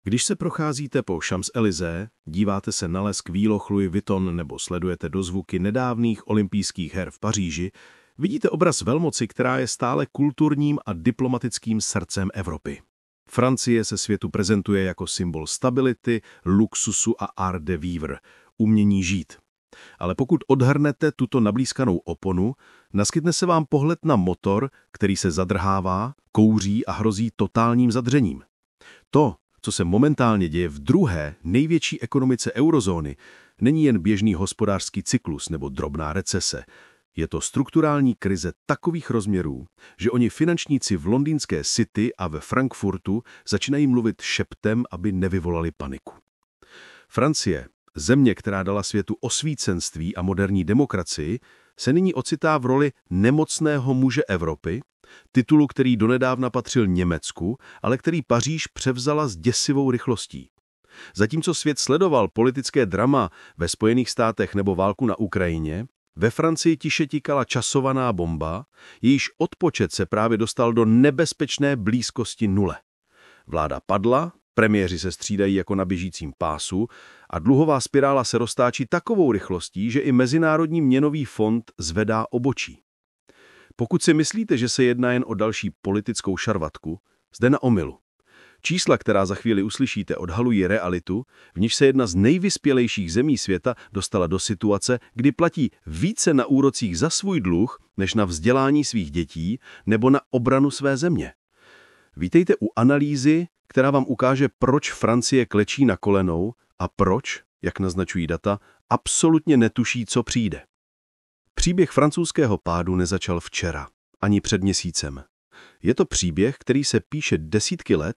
Když se procházíte po Champs-Élysées, díváte se na lesk výloh Louis Vuitton nebo sledujete dozvuky nedávných olympijských her v Paříži, vidíte obraz velmoci, která je stále kulturním a diplomatickým srdcem Evropy. Francie se světu prezentuje jako symbol stability, luxusu a art de vivre, umění žít. Ale pokud odhrnete tuto nablízkanou oponu, naskytne se vám pohled na motor, který se zadrhává, kouří a hrozí totálním zadřením. To, co se momentálně děje v druhé největší ekonomice eurozóny, není jen běžný hospodářský cyklus nebo drobná recese. Je to strukturální krize takových rozměrů, že oni finančníci v londýnské City a ve Frankfurtu začínají mluvit šeptem, aby nevyvolali paniku. Francie, země, která dala světu osvícenství a moderní demokracii, se nyní ocitá v roli nemocného muže Evropy, titulu, který donedávna patřil Německu, ale který Paříž převzala s děsivou rychlostí. Zatímco svět sledoval politické drama ve Spojených státech nebo válku na Ukrajině, ve Francii tiše tikala časovaná bomba, jejíž odpočet se právě dostal do nebezpečné blízkosti nule. Vláda padla, premiéři se střídají jako na běžícím pásu a dluhová spirála se roztáčí takovou rychlostí, že i Mezinárodní měnový fond zvedá obočí. Pokud si myslíte, že se jedná jen o další politickou šarvatku, jste na omylu. Čísla, která za chvíli uslyšíte, odhalují realitu, v níž se jedna z nejvyspělejších zemí světa dostala do situace, kdy platí více na úrocích za svůj dluh, než na vzdělání svých dětí nebo na obranu své země. Vítejte u analýzy, která vám ukáže, proč Francie klečí na kolenou a proč, jak naznačují data, absolutně netuší, co přijde. Příběh francouzského pádu nezačal včera, ani před měsícem. Je to příběh, který se píše desítky let,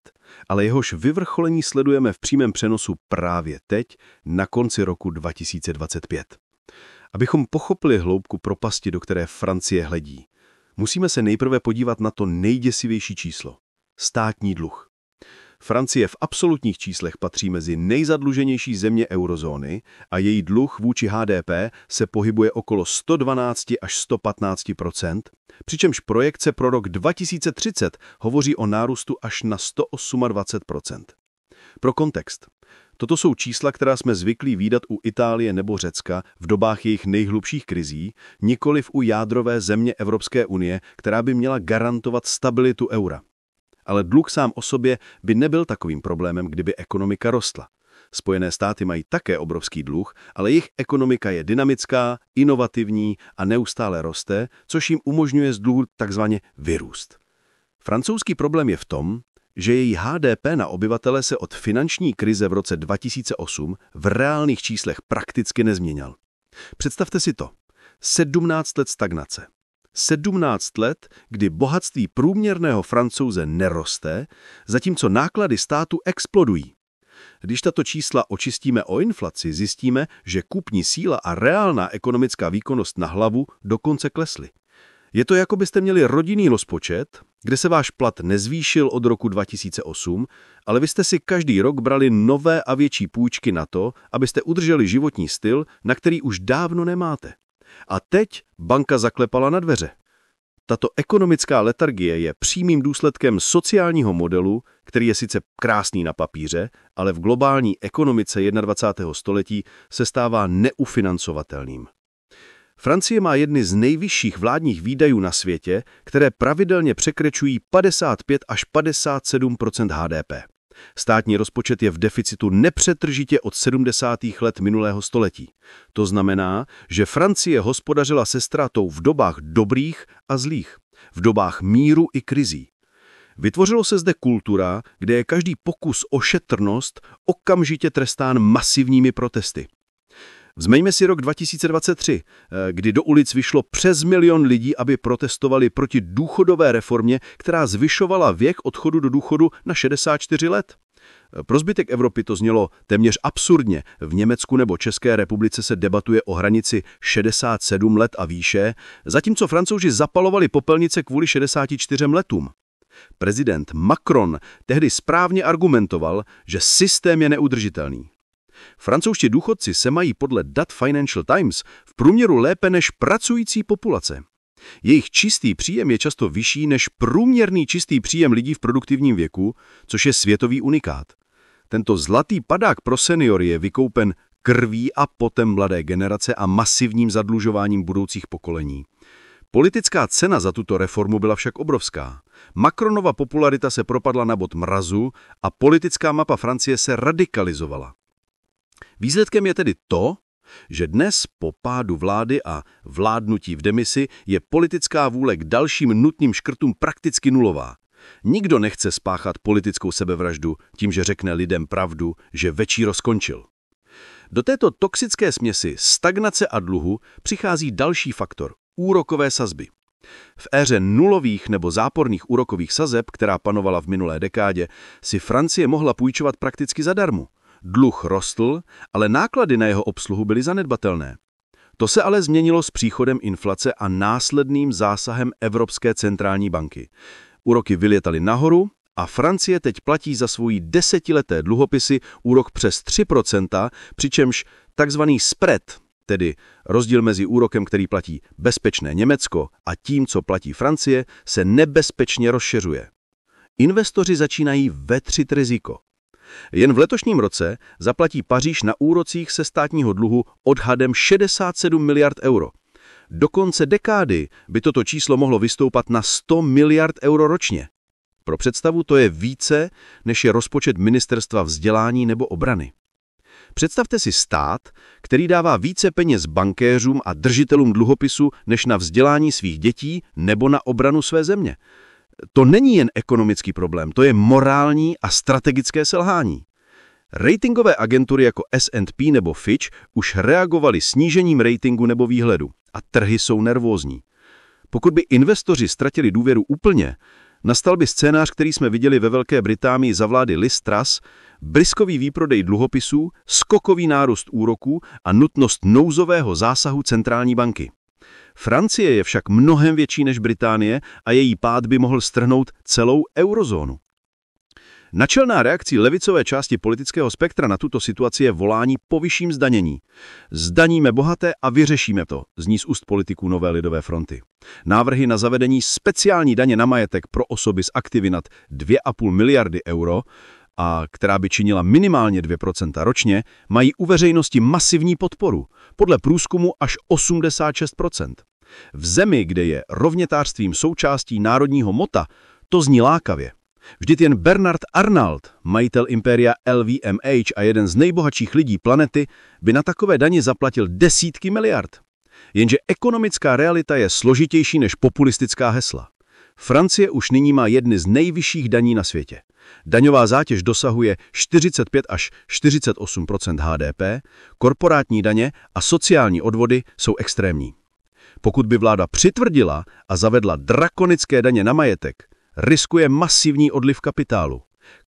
ale jehož vyvrcholení sledujeme v přímém přenosu právě teď, na konci roku 2025. Abychom pochopili hloubku propasti, do které Francie hledí, musíme se nejprve podívat na to nejděsivější číslo – státní dluh. Francie v absolutních číslech patří mezi nejzadluženější země eurozóny a její dluh vůči HDP se pohybuje okolo 112 až 115 %, přičemž projekce pro rok 2030 hovoří o nárůstu až na 128 %. Pro kontext. Toto jsou čísla, která jsme zvyklí vídat u Itálie nebo Řecka v dobách jejich nejhlubších krizí, nikoliv u jádrové země Evropské unie, která by měla garantovat stabilitu eura. Ale dluh sám o sobě by nebyl takovým problémem, kdyby ekonomika rostla. Spojené státy mají také obrovský dluh, ale jejich ekonomika je dynamická, inovativní a neustále roste, což jim umožňuje z dluhu takzvaně vyrůst. Francouzský problém je v tom, že její HDP na obyvatele se od finanční krize v roce 2008 v reálných číslech prakticky nezměnil. Představte si to. 17 let stagnace. 17 let, kdy bohatství průměrného Francouze neroste, zatímco náklady státu explodují. Když tato čísla očistíme o inflaci, zjistíme, že kupní síla a reálná ekonomická výkonnost na hlavu dokonce klesly. Je to, jako byste měli rodinný rozpočet, kde se váš plat nezvýšil od roku 2008, ale vy jste si každý rok brali nové a větší půjčky na to, abyste udrželi životní styl, na který už dávno nemáte. A teď banka zaklepala na dveře. Tato ekonomická letargie je přímým důsledkem sociálního modelu, který je sice krásný na papíře, ale v globální ekonomice 21. století se stává neufinancovatelným. Francie má jedny z nejvyšších vládních výdajů na světě, které pravidelně překračují 55 až 57 % HDP. Státní rozpočet je v deficitu nepřetržitě od 70. let minulého století. To znamená, že Francie hospodařila se ztrátou v dobách dobrých a zlých, v dobách míru i krizí. Vytvořilo se zde kultura, kde je každý pokus o šetrnost okamžitě trestán masivními protesty. Vzmeňme si rok 2023, kdy do ulic vyšlo přes 1 milion lidí, aby protestovali proti důchodové reformě, která zvyšovala věk odchodu do důchodu na 64 let. Pro zbytek Evropy to znělo téměř absurdně. V Německu nebo České republice se debatuje o hranici 67 let a výše, zatímco Francouzi zapalovali popelnice kvůli 64 letům. Prezident Macron tehdy správně argumentoval, že systém je neudržitelný. Francouzští důchodci se mají podle dat Financial Times v průměru lépe než pracující populace. Jejich čistý příjem je často vyšší než průměrný čistý příjem lidí v produktivním věku, což je světový unikát. Tento zlatý padák pro seniory je vykoupen krví a potem mladé generace a masivním zadlužováním budoucích pokolení. Politická cena za tuto reformu byla však obrovská. Macronova popularita se propadla na bod mrazu a politická mapa Francie se radikalizovala. Výsledkem je tedy to, že dnes po pádu vlády a vládnutí v demisi je politická vůle k dalším nutným škrtům prakticky nulová. Nikdo nechce spáchat politickou sebevraždu tím, že řekne lidem pravdu, že večíro skončil. Do této toxické směsi stagnace a dluhu přichází další faktor – úrokové sazby. V éře nulových nebo záporných úrokových sazeb, která panovala v minulé dekádě, si Francie mohla půjčovat prakticky zadarmo. Dluh rostl, ale náklady na jeho obsluhu byly zanedbatelné. To se ale změnilo s příchodem inflace a následným zásahem Evropské centrální banky. Úroky vylétaly nahoru a Francie teď platí za svoji desetileté dluhopisy úrok přes 3%, přičemž takzvaný spread, tedy rozdíl mezi úrokem, který platí bezpečné Německo a tím, co platí Francie, se nebezpečně rozšiřuje. Investoři začínají vetřit riziko. Jen v letošním roce zaplatí Paříž na úrocích se státního dluhu odhadem 67 miliard euro. Do konce dekády by toto číslo mohlo vystoupat na 100 miliard euro ročně. Pro představu to je více, než je rozpočet ministerstva vzdělání nebo obrany. Představte si stát, který dává více peněz bankéřům a držitelům dluhopisu než na vzdělání svých dětí nebo na obranu své země. To není jen ekonomický problém, to je morální a strategické selhání. Ratingové agentury jako S&P nebo Fitch už reagovaly snížením ratingu nebo výhledu a trhy jsou nervózní. Pokud by investoři ztratili důvěru úplně, nastal by scénář, který jsme viděli ve Velké Británii za vlády Liz Truss, briskový výprodej dluhopisů, skokový nárůst úroků a nutnost nouzového zásahu centrální banky. Francie je však mnohem větší než Británie a její pád by mohl strhnout celou eurozónu. Načelná reakcí levicové části politického spektra na tuto situaci je volání po vyšším zdanění. Zdaníme bohaté a vyřešíme to, zní z úst politiků Nové lidové fronty. Návrhy na zavedení speciální daně na majetek pro osoby s aktivy nad 2,5 miliardy euro, a která by činila minimálně 2% ročně, mají u veřejnosti masivní podporu, podle průzkumu až 86%. V zemi, kde je rovnětářstvím součástí národního mota, to zní lákavě. Vždyť jen Bernard Arnault, majitel impéria LVMH a jeden z nejbohatších lidí planety, by na takové daně zaplatil desítky miliard. Jenže ekonomická realita je složitější než populistická hesla. Francie už nyní má jedny z nejvyšších daní na světě. Daňová zátěž dosahuje 45 až 48% HDP, korporátní daně a sociální odvody jsou extrémní. Pokud by vláda přitvrdila a zavedla drakonické daně na majetek, riskuje masivní odliv kapitálu.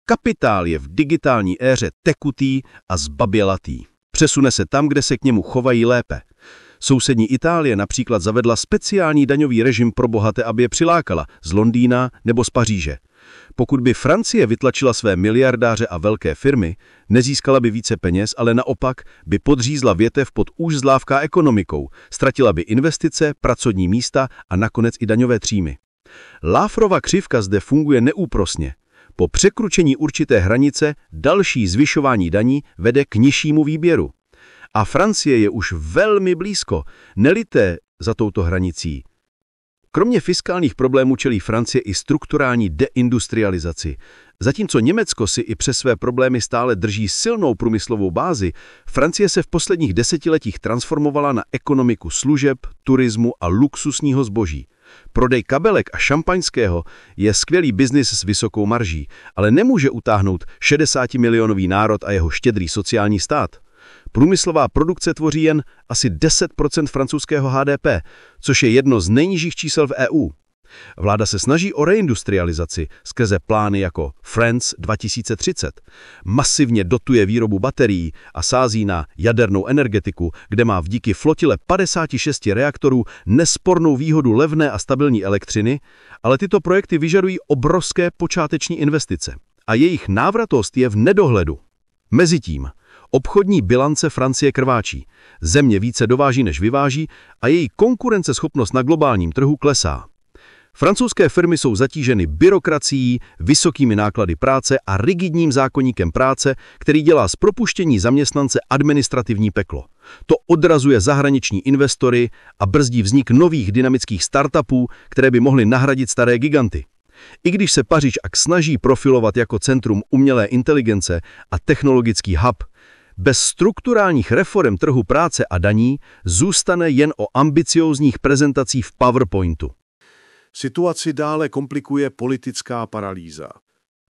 Kapitál je v digitální éře tekutý a zbabělatý. Přesune se tam, kde se k němu chovají lépe. Sousední Itálie například zavedla speciální daňový režim pro bohaté, aby je přilákala z Londýna nebo z Paříže. Pokud by Francie vytlačila své miliardáře a velké firmy, nezískala by více peněz, ale naopak by podřízla větev pod už zlávká ekonomikou, ztratila by investice, pracovní místa a nakonec i daňové příjmy. Lafferova křivka zde funguje neúprosně. Po překročení určité hranice další zvyšování daní vede k nižšímu výběru. A Francie je už velmi blízko, nelité za touto hranicí. Kromě fiskálních problémů čelí Francie i strukturální deindustrializaci. Zatímco Německo si i přes své problémy stále drží silnou průmyslovou bázi, Francie se v posledních desetiletích transformovala na ekonomiku služeb, turismu a luxusního zboží. Prodej kabelek a šampaňského je skvělý biznis s vysokou marží, ale nemůže utáhnout 60-milionový národ a jeho štědrý sociální stát. Průmyslová produkce tvoří jen asi 10% francouzského HDP, což je jedno z nejnižších čísel v EU. Vláda se snaží o reindustrializaci skrze plány jako France 2030. Masivně dotuje výrobu baterií a sází na jadernou energetiku, kde má v díky flotile 56 reaktorů nespornou výhodu levné a stabilní elektřiny, ale tyto projekty vyžadují obrovské počáteční investice. A jejich návratost je v nedohledu. Mezitím obchodní bilance Francie krváčí, země více dováží než vyváží a její konkurenceschopnost na globálním trhu klesá. Francouzské firmy jsou zatíženy byrokracií, vysokými náklady práce a rigidním zákoníkem práce, který dělá z propuštění zaměstnance administrativní peklo. To odrazuje zahraniční investory a brzdí vznik nových dynamických startupů, které by mohly nahradit staré giganty. I když se Paříž snaží profilovat jako centrum umělé inteligence a technologický hub, bez strukturálních reforem trhu práce a daní zůstane jen o ambiciózních prezentacích v PowerPointu. Situaci dále komplikuje politická paralýza.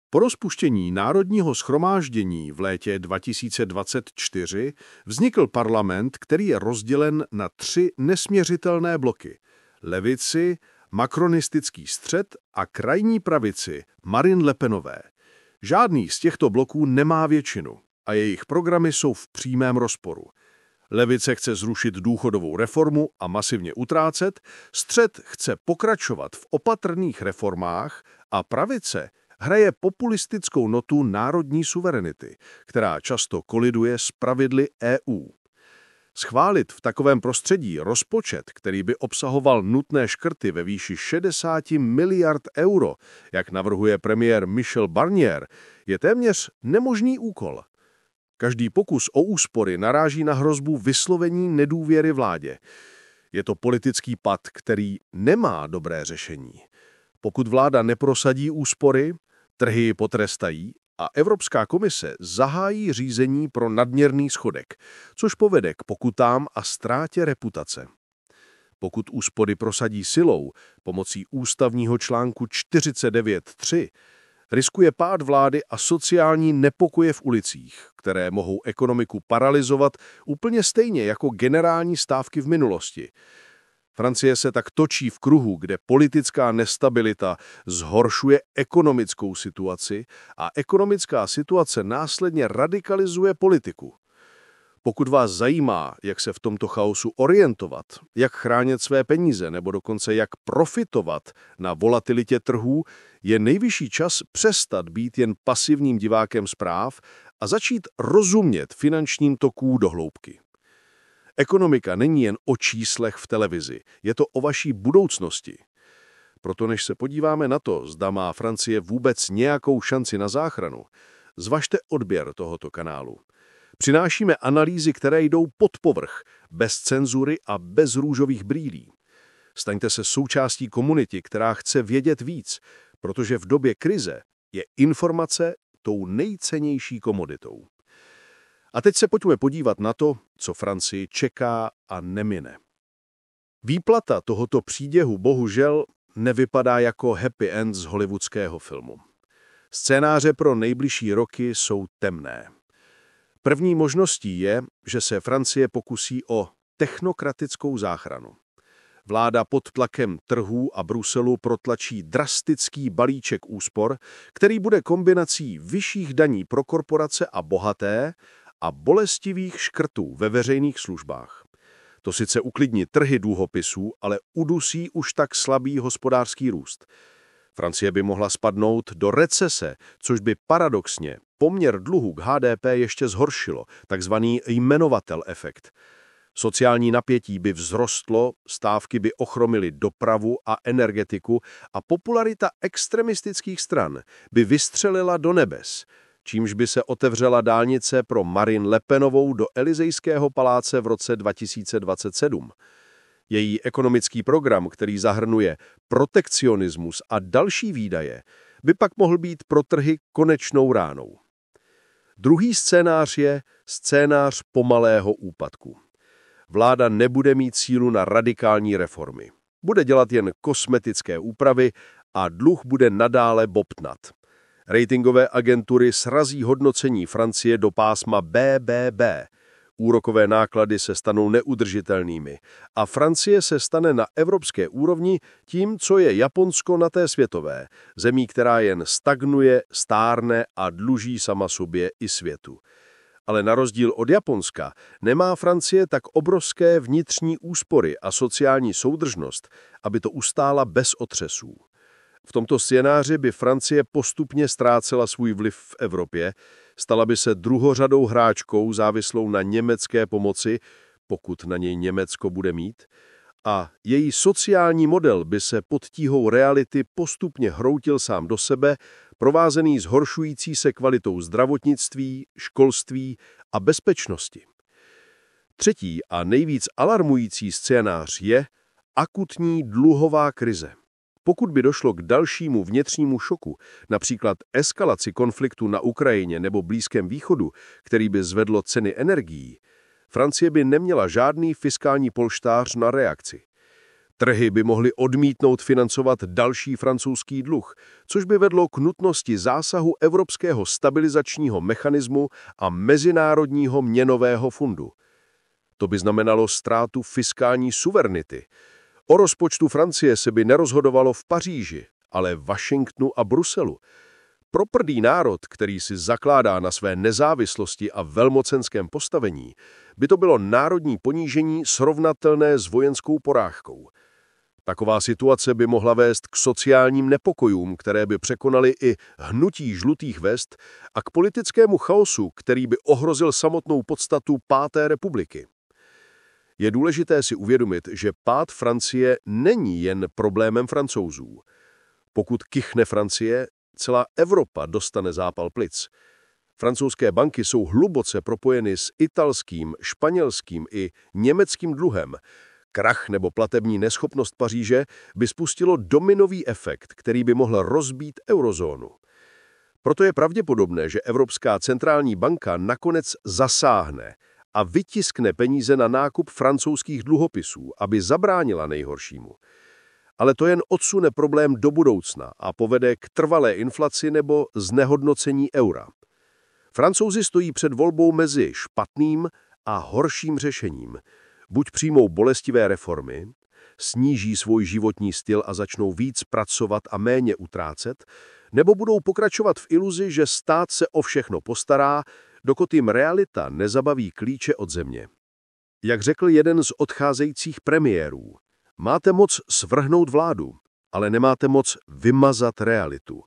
Po rozpuštění Národního shromáždění v létě 2024 vznikl parlament, který je rozdělen na 3 nesměřitelné bloky. Levici, makronistický střed a krajní pravici Marine Le Penové. Žádný z těchto bloků nemá většinu a jejich programy jsou v přímém rozporu. Levice chce zrušit důchodovou reformu a masivně utrácet, střed chce pokračovat v opatrných reformách a pravice hraje populistickou notu národní suverenity, která často koliduje s pravidly EU. Schválit v takovém prostředí rozpočet, který by obsahoval nutné škrty ve výši 60 miliard euro, jak navrhuje premiér Michel Barnier, je téměř nemožný úkol. Každý pokus o úspory naráží na hrozbu vyslovení nedůvěry vládě. Je to politický pad, který nemá dobré řešení. Pokud vláda neprosadí úspory, trhy ji potrestají a Evropská komise zahájí řízení pro nadměrný schodek, což povede k pokutám a ztrátě reputace. Pokud úspory prosadí silou pomocí ústavního článku 49.3, riskuje pád vlády a sociální nepokoje v ulicích, které mohou ekonomiku paralyzovat úplně stejně jako generální stávky v minulosti. Francie se tak točí v kruhu, kde politická nestabilita zhoršuje ekonomickou situaci a ekonomická situace následně radikalizuje politiku. Pokud vás zajímá, jak se v tomto chaosu orientovat, jak chránit své peníze nebo dokonce jak profitovat na volatilitě trhů, je nejvyšší čas přestat být jen pasivním divákem zpráv a začít rozumět finančním tokům do hloubky. Ekonomika není jen o číslech v televizi, je to o vaší budoucnosti. Proto než se podíváme na to, zda má Francie vůbec nějakou šanci na záchranu, zvažte odběr tohoto kanálu. Přinášíme analýzy, které jdou pod povrch, bez cenzury a bez růžových brýlí. Staňte se součástí komunity, která chce vědět víc, protože v době krize je informace tou nejcennější komoditou. A teď se pojďme podívat na to, co Francii čeká a nemine. Výplata tohoto příběhu bohužel nevypadá jako happy end z hollywoodského filmu. Scénáře pro nejbližší roky jsou temné. První možností je, že se Francie pokusí o technokratickou záchranu. Vláda pod tlakem trhů a Bruselu protlačí drastický balíček úspor, který bude kombinací vyšších daní pro korporace a bohaté a bolestivých škrtů ve veřejných službách. To sice uklidní trhy dluhopisů, ale udusí už tak slabý hospodářský růst. Francie by mohla spadnout do recese, což by paradoxně poměr dluhu k HDP ještě zhoršilo, takzvaný jmenovatel efekt. Sociální napětí by vzrostlo, stávky by ochromily dopravu a energetiku a popularita extremistických stran by vystřelila do nebes, čímž by se otevřela dálnice pro Marine Le Penovou do Elysejského paláce v roce 2027. Její ekonomický program, který zahrnuje protekcionismus a další výdaje, by pak mohl být pro trhy konečnou ránou. Druhý scénář je scénář pomalého úpadku. Vláda nebude mít sílu na radikální reformy. Bude dělat jen kosmetické úpravy a dluh bude nadále bobtnat. Ratingové agentury srazí hodnocení Francie do pásma BBB. Úrokové náklady se stanou neudržitelnými a Francie se stane na evropské úrovni tím, co je Japonsko na té světové, zemí, která jen stagnuje, stárne a dluží sama sobě i světu. Ale na rozdíl od Japonska nemá Francie tak obrovské vnitřní úspory a sociální soudržnost, aby to ustála bez otřesů. V tomto scénáři by Francie postupně ztrácela svůj vliv v Evropě, stala by se druhořadou hráčkou závislou na německé pomoci, pokud na něj Německo bude mít, A její sociální model by se pod tíhou reality postupně hroutil sám do sebe, provázený zhoršující se kvalitou zdravotnictví, školství a bezpečnosti. Třetí a nejvíc alarmující scénář je akutní dluhová krize. Pokud by došlo k dalšímu vnitřnímu šoku, například eskalaci konfliktu na Ukrajině nebo Blízkém východu, který by zvedlo ceny energií, Francie by neměla žádný fiskální polštář na reakci. Trhy by mohly odmítnout financovat další francouzský dluh, což by vedlo k nutnosti zásahu Evropského stabilizačního mechanismu a Mezinárodního měnového fondu. To by znamenalo ztrátu fiskální suverenity. O rozpočtu Francie se by nerozhodovalo v Paříži, ale v Washingtonu a Bruselu. Proprdý národ, který si zakládá na své nezávislosti a velmocenském postavení, by to bylo národní ponížení srovnatelné s vojenskou porážkou. Taková situace by mohla vést k sociálním nepokojům, které by překonaly i hnutí žlutých vest, a k politickému chaosu, který by ohrozil samotnou podstatu Páté republiky. Je důležité si uvědomit, že pád Francie není jen problémem Francouzů. Pokud kychne Francie, celá Evropa dostane zápal plic. Francouzské banky jsou hluboce propojeny s italským, španělským i německým dluhem. Krach nebo platební neschopnost Paříže by spustilo dominový efekt, který by mohl rozbít eurozónu. Proto je pravděpodobné, že Evropská centrální banka nakonec zasáhne a vytiskne peníze na nákup francouzských dluhopisů, aby zabránila nejhoršímu. Ale to jen odsune problém do budoucna a povede k trvalé inflaci nebo znehodnocení eura. Francouzi stojí před volbou mezi špatným a horším řešením. Buď přijmou bolestivé reformy, sníží svůj životní styl a začnou víc pracovat a méně utrácet, nebo budou pokračovat v iluzi, že stát se o všechno postará, dokud jim realita nezabaví klíče od země. Jak řekl jeden z odcházejících premiérů, máte moc svrhnout vládu, ale nemáte moc vymazat realitu.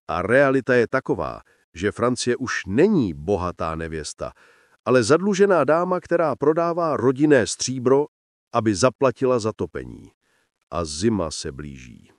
A realita je taková, že Francie už není bohatá nevěsta, ale zadlužená dáma, která prodává rodinné stříbro, aby zaplatila zatopení. A zima se blíží.